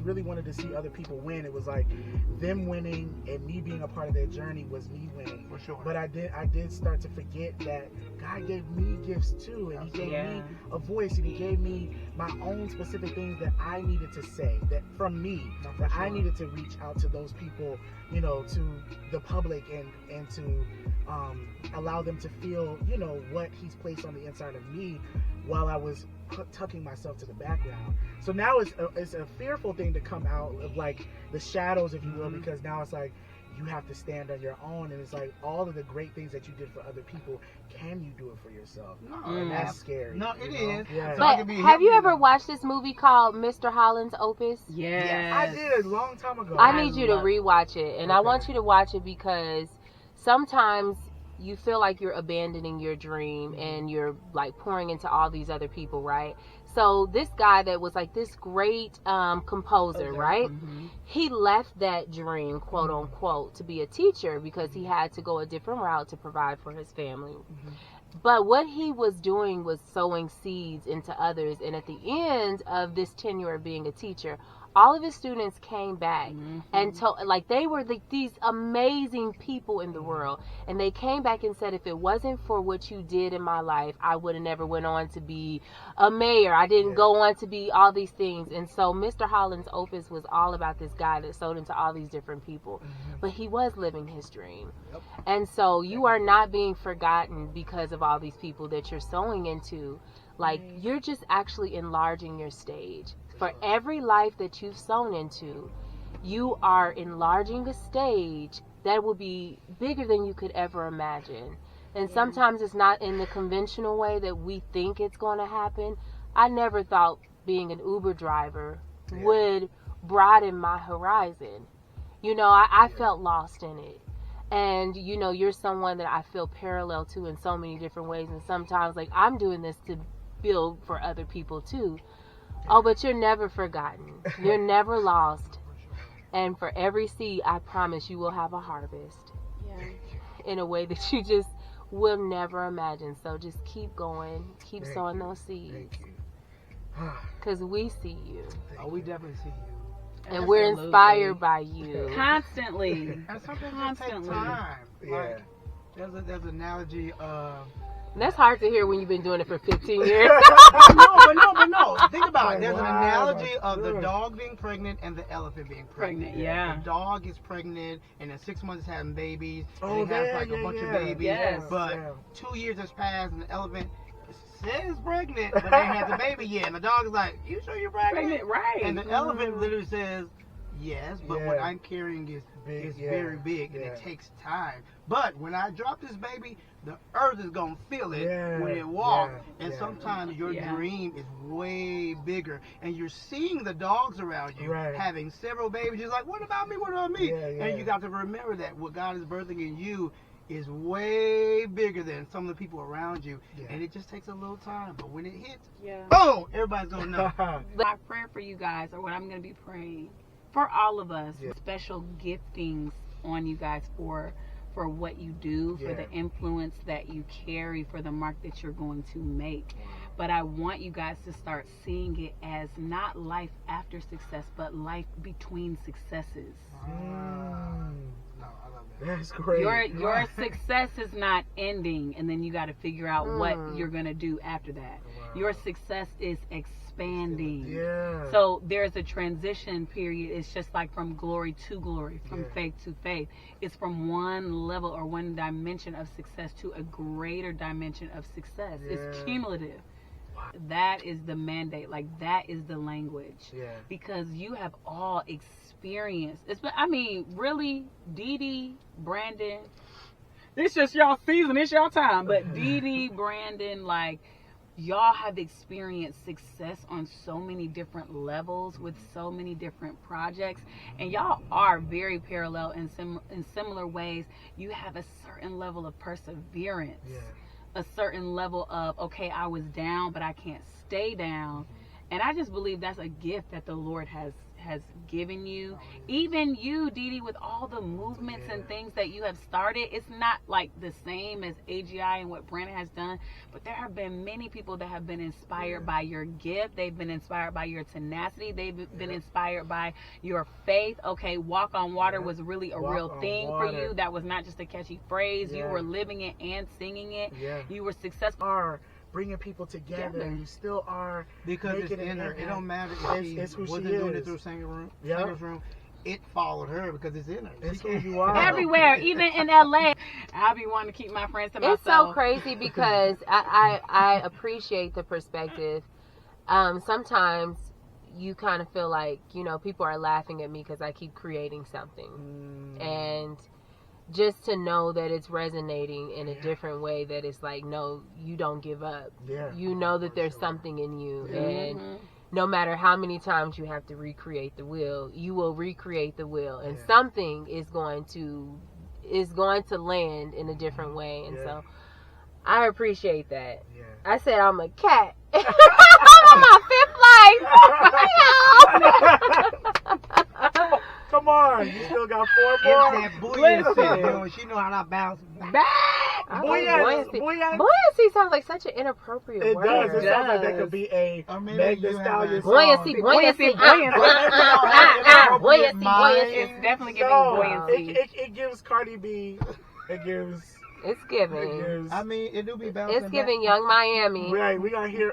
really wanted to see other people win. It was like them winning and me being a part of their journey was me winning. For sure. But I did start to forget that God gave me gifts too, and He gave me a voice, and He gave me my own specific things that I needed to say, that from me, that I needed to reach out to those people, you know, to the public, and to allow them to feel, you know, what He's placed on the inside of me while I was tucking myself to the background. So now it's a fearful thing to come out of, like, the shadows, if you will, because now it's like you have to stand on your own, and it's like all of the great things that you did for other people, can you do it for yourself? And that's scary. No, it is. Yeah. But have you ever watched this movie called Mr. Holland's Opus? Yes. I did a long time ago. I need you to rewatch it, and I want you to watch it because sometimes you feel like you're abandoning your dream and you're like pouring into all these other people, right? So this guy that was like this great composer, right? He left that dream, quote unquote, to be a teacher because he had to go a different route to provide for his family. But what he was doing was sowing seeds into others. And at the end of this tenure of being a teacher, all of his students came back and told, like, they were these amazing people in the world, and they came back and said, if it wasn't for what you did in my life, I would have never went on to be a mayor. I didn't go on to be all these things. And so Mr. Holland's Opus was all about this guy that sold into all these different people, but he was living his dream. And so you are not being forgotten because of all these people that you're sowing into. Like, you're just actually enlarging your stage. For every life that you've sown into, you are enlarging a stage that will be bigger than you could ever imagine. And sometimes it's not in the conventional way that we think it's going to happen. I never thought being an Uber driver would broaden my horizon. You know, I felt lost in it. And, you know, you're someone that I feel parallel to in so many different ways. And sometimes, like, I'm doing this to build for other people too. Oh, but you're never forgotten. You're never lost. And for every seed, I promise you will have a harvest. In a way that you just will never imagine. So just keep going. Keep sowing those seeds. Because we see you. Oh, we definitely see you. And we're inspired by you. Constantly. And sometimes it takes time. Like, there's an analogy of... That's hard to hear when you've been doing it for 15 years. but no. Think about it. There's an analogy of the dog being pregnant and the elephant being pregnant. Yeah. The dog is pregnant and in 6 months it's having babies. And it has like a bunch of babies. Yes. But 2 years has passed and the elephant says it's pregnant, but they ain't had the baby yet. And the dog is like, you sure you're pregnant? Right. And the elephant literally says, yes, but what I'm carrying is very big and it takes time. But when I drop this baby, the earth is going to feel it when it walks. And sometimes your dream is way bigger. And you're seeing the dogs around you having several babies. You're like, what about me? What about me? And you got to remember that what God is birthing in you is way bigger than some of the people around you. And it just takes a little time. But when it hits, boom, everybody's going to know. My prayer for you guys, or what I'm going to be praying for all of us, special giftings on you guys for what you do, for the influence that you carry, for the mark that you're going to make. But I want you guys to start seeing it as not life after success, but life between successes. That's great. Your success is not ending, and then you got to figure out what you're going to do after that. Your success is expanding. So there's a transition period. It's just like from glory to glory, from faith to faith. It's from one level or one dimension of success to a greater dimension of success. It's cumulative. That is the mandate. Like, that is the language. Because you have all experienced. I mean, really, Dee, Brandin, it's just y'all season. It's y'all time. But Dee, Brandin, like, y'all have experienced success on so many different levels with so many different projects, and y'all are very parallel in similar ways. You have a certain level of perseverance, a certain level of, okay, I was down, but I can't stay down. And I just believe that's a gift that the Lord has has given you. Even you, Didi, with all the movements and things that you have started, it's not like the same as AGI and what Brandin has done, but there have been many people that have been inspired by your gift. They've been inspired by your tenacity. They've been inspired by your faith. Okay, walk on water was really a real thing for you. That was not just a catchy phrase. You were living it and singing it. You were successful. Bringing people together. You still are, because it's in her. It don't matter if she wasn't doing it through singer's room. It followed her because it's in her. It's who you are. Everywhere, even in LA. I'll be wanting to keep my friends to myself. It's so crazy because I appreciate the perspective. Sometimes you kind of feel like, you know, people are laughing at me because I keep creating something. And just to know that it's resonating in a different way, that it's like, no, you don't give up. You know that there's something in you. And no matter how many times you have to recreate the wheel, you will recreate the wheel. And something is going to land in a different way. And so I appreciate that. I said I'm a cat. I'm on my 5th life. Come on, you still got 4 more. It's that buoyancy. She know how to bounce back. Buoyancy sounds like such an inappropriate word. It does. It sounds like that could be a Meg Thee Stallion song. Buoyancy. It's definitely giving buoyancy. It gives Cardi B. It gives. It's giving. I mean, it do be bouncing. It's giving Young Miami. Right, we gonna hear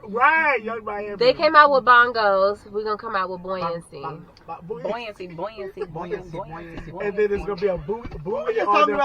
Young Miami. They came out with bongos. We're gonna come out with buoyancy. Buoyancy. And then it's gonna be a buoy on them.